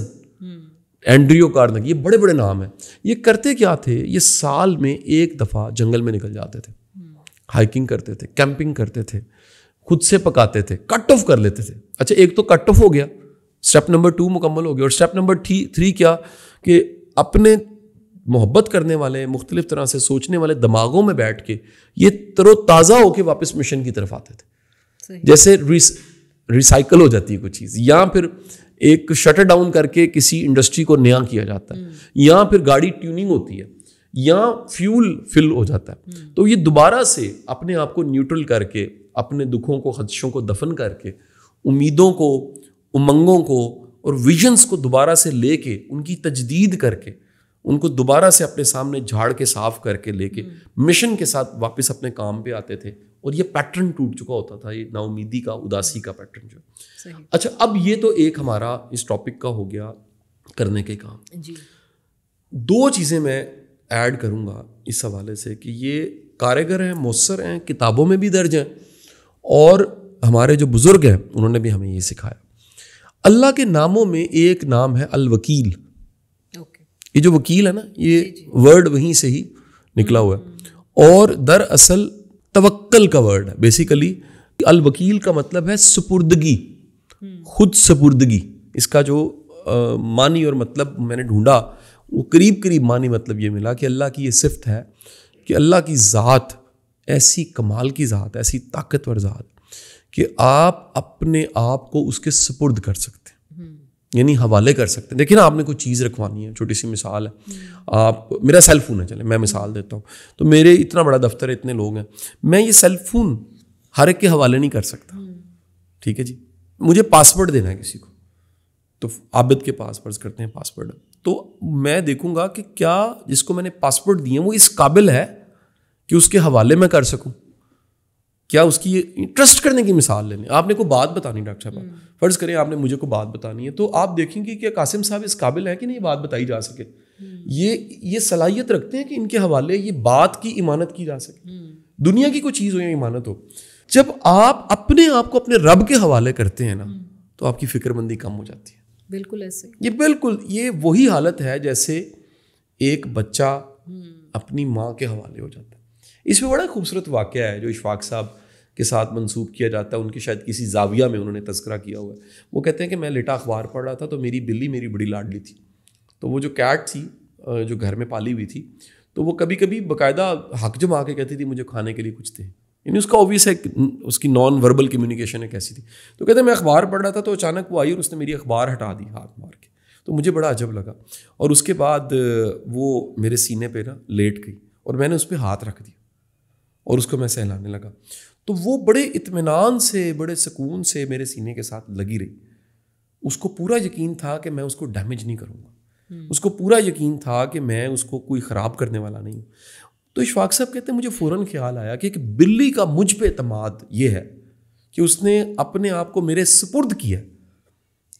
اینڈریو کارنیگی, یہ بڑے بڑے نام ہیں. یہ کرتے کیا تھے, یہ سال میں ایک دفعہ جنگل میں نکل جاتے تھے, ہائکنگ کرتے تھے, کیمپنگ کرتے تھے, خود سے پکاتے تھے, کٹ آف کر لیتے تھے. اچھا ایک تو کٹ آف ہو گیا, اسٹیپ نمبر 2 مکمل ہو گیا. اور اسٹیپ نمبر 3 کیا کہ اپنے محبت کرنے والے, مختلف طرح سے سوچنے والے دماغوں میں بیٹھ کے یہ تر و تازہ ہو کے واپس مشن کی طرف آتے تھے. جیسے ریسائکل ہو جاتی ہے کوئی چیز, یا پھر ایک شٹر ڈاؤن کر کے کسی انڈسٹری کو نیا کیا جاتا ہے, یا پھر گاڑی ٹیوننگ ہوتی ہے, یا فیول فل ہو جاتا ہے. تو یہ دوبارہ سے اپنے آپ کو نیوٹرل کر کے, اپنے دکھوں کو, خدشوں کو دفن کر کے, امیدوں کو, امنگوں کو اور ویژنز کو دوبارہ سے لے کے, ان کی تجدید کر کے, ان کو دوبارہ سے اپنے سامنے جھاڑ کے صاف کر کے لے کے مشن کے ساتھ واپس اپنے کام پہ آتے تھے. اور یہ پیٹرن ٹوٹ چکا ہوتا تھا, یہ نا امیدی کا, اداسی کا پیٹرن جو. اچھا اب یہ تو ایک ہمارا اس ٹاپک کا ہو گیا کرنے کے کام. جی 2 چیزیں میں ایڈ کروں گا اس حوالے سے کہ یہ کارگر ہیں, مؤثر ہیں, کتابوں میں بھی درج ہیں, اور ہمارے جو بزرگ ہیں انہوں نے بھی ہمیں یہ سکھایا. اللہ کے ناموں میں ایک نام ہے الوکیل. یہ جو وکیل ہے نا, یہ ورڈ وہیں سے ہی نکلا ہوا ہے, اور دراصل توکل کا ورڈ ہے بیسیکلی. الوکیل کا مطلب ہے سپردگی, خود سپردگی. اس کا جو معنی اور مطلب میں نے ڈھونڈا وہ قریب معنی مطلب یہ ملا کہ اللہ کی یہ صفت ہے کہ اللہ کی ذات ایسی کمال کی ذات, ایسی طاقتور ذات کہ آپ اپنے آپ کو اس کے سپرد کر سکتے ہیں, یعنی حوالے کر سکتے ہیں. دیکھیں نا, آپ نے کوئی چیز رکھوانی ہے, چھوٹی سی مثال ہے, آپ, میرا سیل فون ہے, چلیں میں مثال دیتا ہوں, تو میرے اتنا بڑا دفتر ہے, اتنے لوگ ہیں, میں یہ سیل فون ہر ایک کے حوالے نہیں کر سکتا. ٹھیک ہے جی, مجھے پاسورڈ دینا ہے کسی کو, تو عابد کے پاس فرض کرتے ہیں پاسورڈ, تو میں دیکھوں گا کہ کیا جس کو میں نے پاسورڈ دیے وہ اس قابل ہے کہ اس کے حوالے میں کر سکوں, کیا اس کی ٹرسٹ کرنے کی مثال لے لیں. آپ نے کوئی بات بتانی, ڈاکٹر صاحب فرض کریں آپ نے مجھے کوئی بات بتانی ہے, تو آپ دیکھیں گے کہ قاسم صاحب اس قابل ہے کہ نہیں یہ بات بتائی جا سکے, یہ صلاحیت رکھتے ہیں کہ ان کے حوالے یہ بات کی امانت کی جا سکے, دنیا کی کوئی چیز ہو یا امانت ہو. جب آپ اپنے آپ کو اپنے رب کے حوالے کرتے ہیں نا, تو آپ کی فکر مندی کم ہو جاتی ہے. بالکل ایسے, یہ وہی حالت ہے جیسے ایک بچہ اپنی ماں کے حوالے ہو جاتا ہے. اس میں بڑا خوبصورت واقعہ ہے جو اشفاق صاحب کے ساتھ منسوب کیا جاتا ہے, ان کے شاید کسی زاویہ میں انہوں نے تذکرہ کیا ہوا ہے. وہ کہتے ہیں کہ میں لیٹا اخبار پڑھ رہا تھا تو میری بلی میری بڑی لاڈلی تھی. تو وہ جو کیٹ تھی جو گھر میں پالی ہوئی تھی, تو وہ کبھی کبھی باقاعدہ حق جما کے کہتی تھی مجھے کھانے کے لیے کچھ دے, یعنی اس کا اوبیس ہے, اس کی نان وربل کمیونیکیشن ہے کیسی تھی. تو کہتے ہیں میں اخبار پڑھ رہا تھا تو اچانک وہ آئی اور اس نے میری اخبار ہٹا دی ہاتھ مار کے, تو مجھے بڑا عجب لگا, اور اس کے بعد وہ میرے سینے پہ نا لیٹ گئی اور میں نے اس پہ ہاتھ رکھ دیا اور اس کو میں سہلانے لگا. تو وہ بڑے اطمینان سے, بڑے سکون سے میرے سینے کے ساتھ لگی رہی. اس کو پورا یقین تھا کہ میں اس کو ڈیمیج نہیں کروں گا, اس کو پورا یقین تھا کہ میں اس کو کوئی خراب کرنے والا نہیں ہوں. تو اشفاق صاحب کہتے ہیں مجھے فوراً خیال آیا کہ ایک بلی کا مجھ پہ اعتماد یہ ہے کہ اس نے اپنے آپ کو میرے سپرد کیا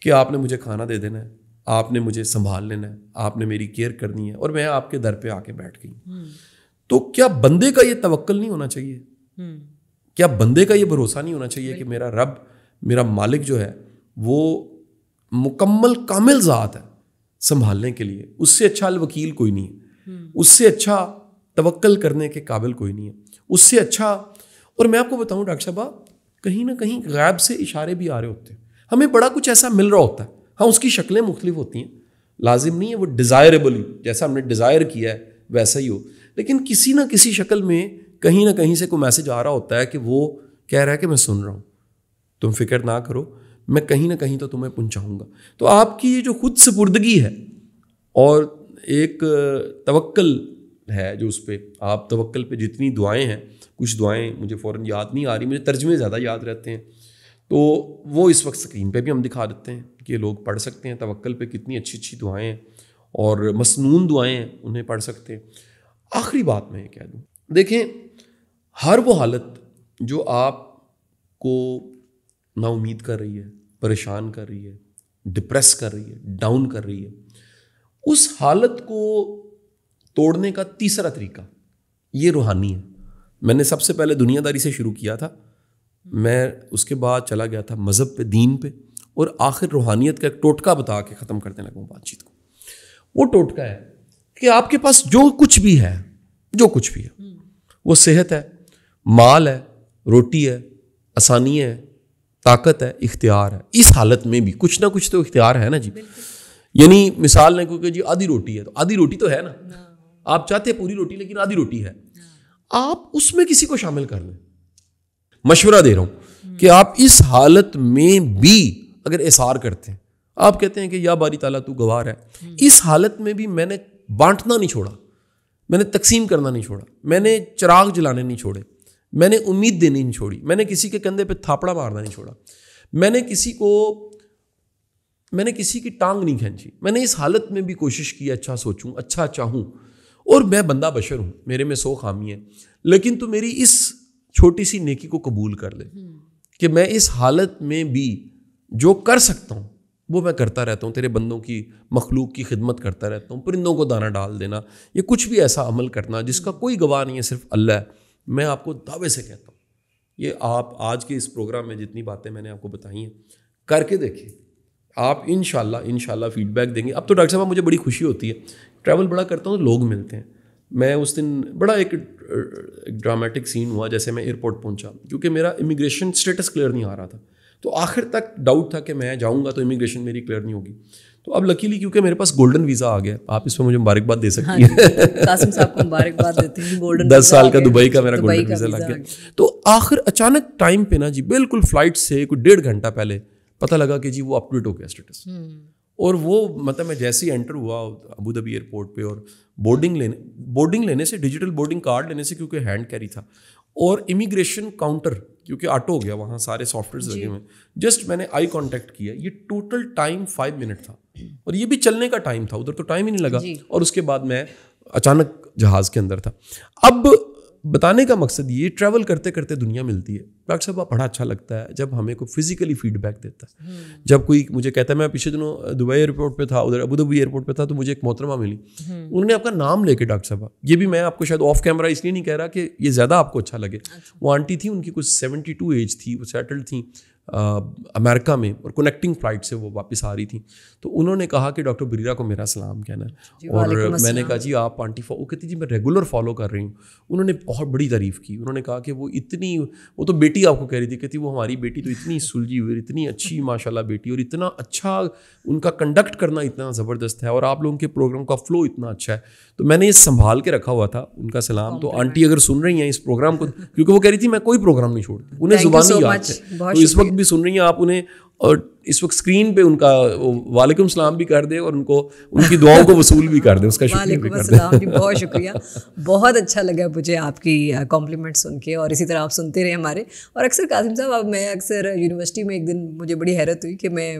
کہ آپ نے مجھے کھانا دے دینا ہے, آپ نے مجھے سنبھال لینا ہے, آپ نے میری کیئر کرنی ہے, اور میں آپ کے در پہ آ کے بیٹھ گئی. تو کیا بندے کا یہ توکل نہیں ہونا چاہیے, کیا بندے کا یہ بھروسہ نہیں ہونا چاہیے کہ میرا رب, میرا مالک جو ہے وہ مکمل کامل ذات ہے سنبھالنے کے لیے, اس سے اچھا الوکیل کوئی نہیں ہے, اس سے اچھا توکل کرنے کے قابل کوئی نہیں ہے, اس سے اچھا. اور میں آپ کو بتاؤں ڈاکٹر صاحب, کہیں نہ کہیں غیب سے اشارے بھی آ رہے ہوتے ہیں, ہمیں بڑا کچھ ایسا مل رہا ہوتا ہے. ہاں اس کی شکلیں مختلف ہوتی ہیں, لازم نہیں ہے وہ ڈیزائریبل جیسا ہم نے ڈیزائر کیا ہے ویسا ہی ہو, لیکن کسی نہ کسی شکل میں کہیں نہ کہیں سے کوئی میسج آ رہا ہوتا ہے کہ وہ کہہ رہا ہے کہ میں سن رہا ہوں, تم فکر نہ کرو, میں کہیں نہ کہیں تو تمہیں پہنچاؤں گا. تو آپ کی یہ جو خود سپردگی ہے اور ایک توکل ہے جو اس پہ آپ توکل پہ جتنی دعائیں ہیں, کچھ دعائیں مجھے فوراً یاد نہیں آ رہی, مجھے ترجمے زیادہ یاد رہتے ہیں, تو وہ اس وقت اسکرین پہ بھی ہم دکھا دیتے ہیں کہ لوگ پڑھ سکتے ہیں. توکل پہ کتنی اچھی اچھی دعائیں ہیں اور مسنون دعائیں ہیں, انہیں پڑھ سکتے ہیں. آخری بات میں یہ کہہ دوں, دیکھیں ہر وہ حالت جو آپ کو نا امید کر رہی ہے, پریشان کر رہی ہے, ڈپریس کر رہی ہے, ڈاؤن کر رہی ہے, اس حالت کو توڑنے کا تیسرا طریقہ یہ روحانی ہے. میں نے سب سے پہلے دنیا داری سے شروع کیا تھا, میں اس کے بعد چلا گیا تھا مذہب پہ, دین پہ, اور آخر روحانیت کا ایک ٹوٹکا بتا کے ختم کرنے لگا ہوں بات چیت کو. وہ ٹوٹکا ہے کہ آپ کے پاس جو کچھ بھی ہے وہ صحت ہے, مال ہے, روٹی ہے, آسانی ہے, طاقت ہے, اختیار ہے. اس حالت میں بھی کچھ نہ کچھ تو اختیار ہے نا جی. یعنی مثال نے کیونکہ جی آدھی روٹی ہے تو آدھی روٹی تو ہے نا, آپ چاہتے ہیں پوری روٹی لیکن آدھی روٹی ہے, آپ اس میں کسی کو شامل کر لیں. مشورہ دے رہا ہوں کہ آپ اس حالت میں بھی اگر احسار کرتے ہیں, آپ کہتے ہیں کہ یا باری تعالیٰ تو گوار ہے, اس حالت میں بھی میں نے بانٹنا نہیں چھوڑا, میں نے تقسیم کرنا نہیں چھوڑا, میں نے چراغ جلانے نہیں چھوڑے, میں نے امید دینی نہیں چھوڑی, میں نے کسی کے کندھے پہ تھاپڑا مارنا نہیں چھوڑا, میں نے کسی کی ٹانگ نہیں کھینچی. میں نے اس حالت میں بھی کوشش کی اچھا سوچوں, اچھا چاہوں, اور میں بندہ بشر ہوں, میرے میں 100 خامی ہیں, لیکن تو میری اس چھوٹی سی نیکی کو قبول کر لے کہ میں اس حالت میں بھی جو کر سکتا ہوں وہ میں کرتا رہتا ہوں, تیرے بندوں کی مخلوق کی خدمت کرتا رہتا ہوں, پرندوں کو دانہ ڈال دینا, یہ کچھ بھی ایسا عمل کرنا جس کا کوئی گواہ نہیں ہے, صرف اللہ ہے. میں آپ کو دعوے سے کہتا ہوں یہ آپ آج کے اس پروگرام میں جتنی باتیں میں نے آپ کو بتائی ہیں کر کے دیکھیں, آپ انشاءاللہ فیڈ بیک دیں گے. اب تو ڈاکٹر صاحب مجھے بڑی خوشی ہوتی ہے, ٹریول بڑا کرتا ہوں تو لوگ ملتے ہیں. میں اس دن بڑا ایک ڈرامیٹک سین ہوا, جیسے میں ایئرپورٹ پہنچا, کیونکہ میرا امیگریشن اسٹیٹس کلیئر نہیں آ رہا تھا, تو آخر تک ڈاؤٹ تھا کہ میں جاؤں گا تو امیگریشن میری کلیئر نہیں ہوگی. تو اب لکیلی کیونکہ میرے پاس گولڈن ویزا آ گیا, آپ اس پہ مجھے مبارکباد دے سکتی ہیں. قاسم صاحب کو مبارکباد دیتے ہیں, گولڈن 10 سال کا دبئی کا میرا گولڈن ویزا لگ گیا. تو آخر اچانک ٹائم پہ نا جی بالکل فلائٹ سے کوئی 1.5 گھنٹہ پہلے پتہ لگا کہ جی وہ اپ ٹو ڈیٹ ہو گیا اسٹیٹس. اور وہ مطلب میں جیسے ہی انٹر ہوا ابو ظبی ایئرپورٹ پہ, اور بورڈنگ لینے سے, ڈیجیٹل بورڈنگ کارڈ لینے سے, کیونکہ ہینڈ کیری تھا, اور امیگریشن کاؤنٹر کیونکہ آٹو ہو گیا, وہاں سارے سافٹ ویئرز لگے ہوئے ہیں, جسٹ میں نے آئی کانٹیکٹ کیا, یہ ٹوٹل ٹائم 5 منٹ تھا, اور یہ بھی چلنے کا ٹائم تھا, ادھر تو ٹائم ہی نہیں لگا. اور اس کے بعد میں اچانک جہاز کے اندر تھا. اب بتانے کا مقصد یہ, ٹریول کرتے کرتے دنیا ملتی ہے. ڈاکٹر صاحب بڑا اچھا لگتا ہے جب ہمیں کوئی فزیکلی فیڈ بیک دیتا ہے. جب کوئی مجھے کہتا ہے, میں پچھلے دنوں دبئی ایئرپورٹ پہ تھا, ادھر ابو ظبی ایئرپورٹ پہ تھا, تو مجھے ایک محترمہ ملی, انہوں نے آپ کا نام لے کے, ڈاکٹر صاحب یہ بھی میں آپ کو شاید آف کیمرہ اس لیے نہیں کہہ رہا کہ یہ زیادہ آپ کو اچھا لگے, وہ آنٹی تھی, ان کی کچھ 72 ایج تھی, وہ سیٹلڈ تھیں امریکہ میں, اور کنیکٹنگ فلائٹ سے وہ واپس آ رہی تھیں. تو انہوں نے کہا کہ ڈاکٹر بریرہ کو میرا سلام کہنا ہے, اور میں نے کہا جی آپ آنٹی وہ کہتی جی میں ریگولر فالو کر رہی ہوں. انہوں نے بہت بڑی تعریف کی, انہوں نے کہا کہ وہ تو بیٹی آپ کو کہہ رہی تھی, کہتی وہ ہماری بیٹی تو اتنی سلجھی ہوئی, اتنی اچھی ماشاء اللہ بیٹی, اور اتنا اچھا ان کا کنڈکٹ کرنا اتنا زبردست ہے, اور آپ لوگوں کے پروگرام کا فلو اتنا اچھا ہے. تو میں نے یہ سنبھال کے رکھا ہوا تھا ان کا سلام. تو آنٹی اگر سن رہی ہیں اس پروگرام کو, کیونکہ وہ کہہ رہی تھی میں کوئی پروگرام نہیں چھوڑتی, انہیں زبانی یاد ہے, تو اس وقت بھی سن رہی ہیں آپ انہیں, اور اس وقت اسکرین پہ ان کا وعلیکم السلام بھی کر دیں, اور ان کو ان کی دعاؤں کو وصول بھی کر دیں, اس کا شکریہ بھی کر دیں. بہت شکریہ, بہت اچھا لگا مجھے آپ کی کمپلیمنٹ سن کے, اور اسی طرح آپ سنتے رہے ہمارے. اور اکثر قاسم صاحب, اب میں اکثر یونیورسٹی میں ایک دن مجھے بڑی حیرت ہوئی کہ میں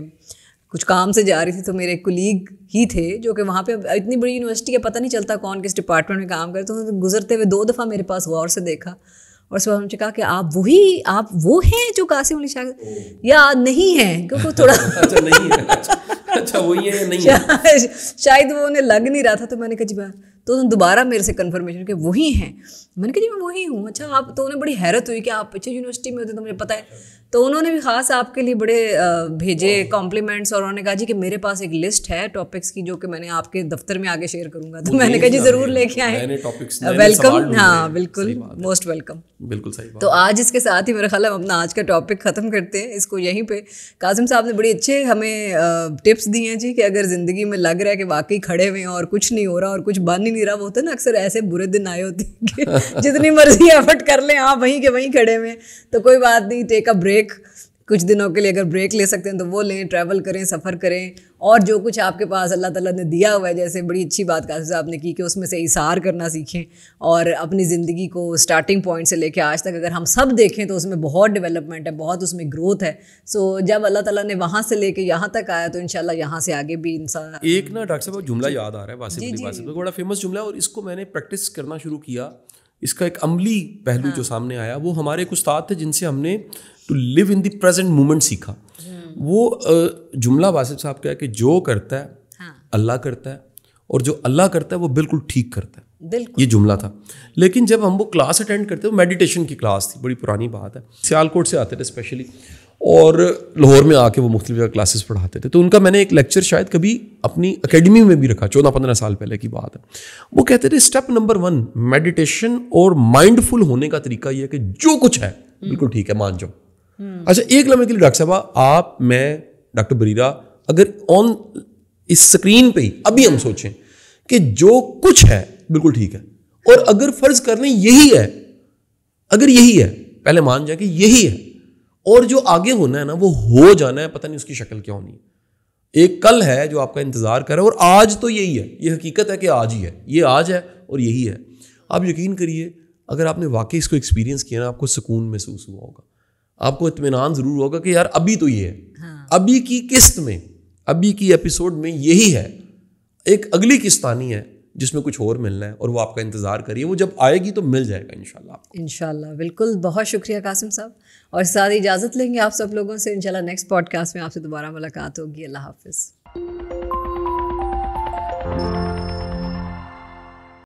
کچھ کام سے جا رہی تھی, تو میرے ایک کولیگ ہی تھے جو کہ وہاں پہ, اتنی بڑی یونیورسٹی ہے پتہ نہیں چلتا کون کس ڈپارٹمنٹ میں کام کرے, تو گزرتے ہوئے 2 دفعہ میرے پاس غور سے دیکھا, اور اس وقت مجھے کہا کہ آپ وہ ہیں جو قاسم علی شاہ, یا نہیں ہیں, کیونکہ تھوڑا اچھا وہی ہے نہیں ہے, شاید وہ انہیں لگ نہیں رہا تھا. تو میں نے کہا جی بات, تو انہوں نے دوبارہ میرے سے کنفرمیشن کہ وہی ہیں. میں نے کہا جی میں وہی ہوں. اچھا آپ, تو انہیں بڑی حیرت ہوئی کہ آپ پیچھے یونیورسٹی میں ہوتے, تو مجھے پتہ ہے. تو انہوں نے بھی خاص آپ کے لیے بڑے بھیجے کمپلیمنٹس, اور انہوں نے کہا جی کہ میرے پاس ایک لسٹ ہے ٹاپکس کی جو کہ میں نے آپ کے دفتر میں آگے شیئر کروں گا. تو میں نے کہا جی ضرور لے کے آئیں, ویلکم. ہاں بالکل, موسٹ ویلکم. بالکل صحیح. تو آج اس کے ساتھ ہی میرا خیال ہے ہم اپنا آج کا ٹاپک ختم کرتے ہیں اس کو یہیں پہ. قاسم صاحب نے بڑے اچھے ہمیں ٹپس دیے ہیں جی, کہ اگر زندگی میں لگ رہا ہے کہ واقعی کھڑے ہوئے ہیں اور کچھ نہیں ہو رہا اور کچھ بن ہی نہیں رہا, وہ ہوتا ہے نا اکثر ایسے برے دن آئے ہوتے ہیں کہ جتنی مرضی ایفرٹ کر لیں آپ وہیں کے وہیں کھڑے ہوئے ہیں, تو کوئی بات نہیں, ٹیک اے بریک. کچھ دنوں کے لیے اگر بریک لے سکتے ہیں تو وہ لیں, ٹریول کریں, سفر کریں, اور جو کچھ آپ کے پاس اللہ تعالیٰ نے دیا ہوا ہے, جیسے بڑی اچھی بات قاسم صاحب نے کی کہ اس میں سے اثار کرنا سیکھیں, اور اپنی زندگی کو اسٹارٹنگ پوائنٹ سے لے کے آج تک اگر ہم سب دیکھیں تو اس میں بہت ڈیولپمنٹ ہے, بہت اس میں گروتھ ہے. سو جب اللہ تعالیٰ نے وہاں سے لے کے یہاں تک آیا تو انشاءاللہ یہاں سے آگے بھی انسان. ایک نا ڈاکٹر صاحب جملہ یاد آ رہا ہے, واسف علی واسف کا بڑا فیمس جملہ ہے, اور اس کو میں نے پریکٹس کرنا شروع کیا. اس کا ایک عملی پہلو جو سامنے آیا, وہ ہمارے ایک استاد تھے جن سے ہم نے to live in the present moment سیکھا. وہ جملہ واسف صاحب کا ہے کہ جو کرتا ہے اللہ کرتا ہے, اور جو اللہ کرتا ہے وہ بالکل ٹھیک کرتا ہے. یہ جملہ تھا. لیکن جب ہم وہ کلاس اٹینڈ کرتے, وہ میڈیٹیشن کی کلاس تھی, بڑی پرانی بات ہے, سیالکوٹ سے آتے تھے اسپیشلی, اور لاہور میں آ کے وہ مختلف جگہ کلاسز پڑھاتے تھے. تو ان کا میں نے ایک لیکچر شاید کبھی اپنی اکیڈمی میں بھی رکھا, 14-15 سال پہلے کی بات ہے. وہ کہتے تھے اسٹیپ نمبر 1 میڈیٹیشن اور مائنڈ فل ہونے کا طریقہ یہ ہے کہ جو کچھ ہے بالکل ٹھیک ہے, مان جاؤ. اچھا ایک لمحے کے لیے ڈاکٹر صاحبہ آپ, میں, ڈاکٹر بریرہ, اگر آن اس اسکرین پہ ہی ابھی ہم سوچیں کہ جو کچھ ہے بالکل ٹھیک ہے, اور اگر فرض کر لیں یہی ہے, اگر یہی ہے, پہلے مان جائیں کہ یہی ہے, اور جو آگے ہونا ہے نا وہ ہو جانا ہے, پتہ نہیں اس کی شکل کیا ہونی ہے. ایک کل ہے جو آپ کا انتظار کر رہا ہے, اور آج تو یہی ہے, یہ حقیقت ہے کہ آج ہی ہے, یہ آج ہے اور یہی ہے. آپ یقین کریے اگر آپ نے واقعی اس کو ایکسپیرینس کیا نا, آپ کو سکون محسوس ہوا ہوگا, آپ کو اطمینان ضرور ہوگا کہ یار ابھی تو یہ ہے, ابھی کی قسط میں, ابھی کی ایپیسوڈ میں یہی ہے. ایک اگلی قسط آنی ہے جس میں کچھ اور ملنا ہے, اور وہ آپ کا انتظار کریے, وہ جب آئے گی تو مل جائے گا انشاءاللہ. انشاءاللہ, بالکل. بہت شکریہ قاسم صاحب, اور ساتھ اجازت لیں گے آپ سب لوگوں سے. انشاءاللہ نیکسٹ پوڈ کاسٹ میں آپ سے دوبارہ ملاقات ہوگی. اللہ حافظ.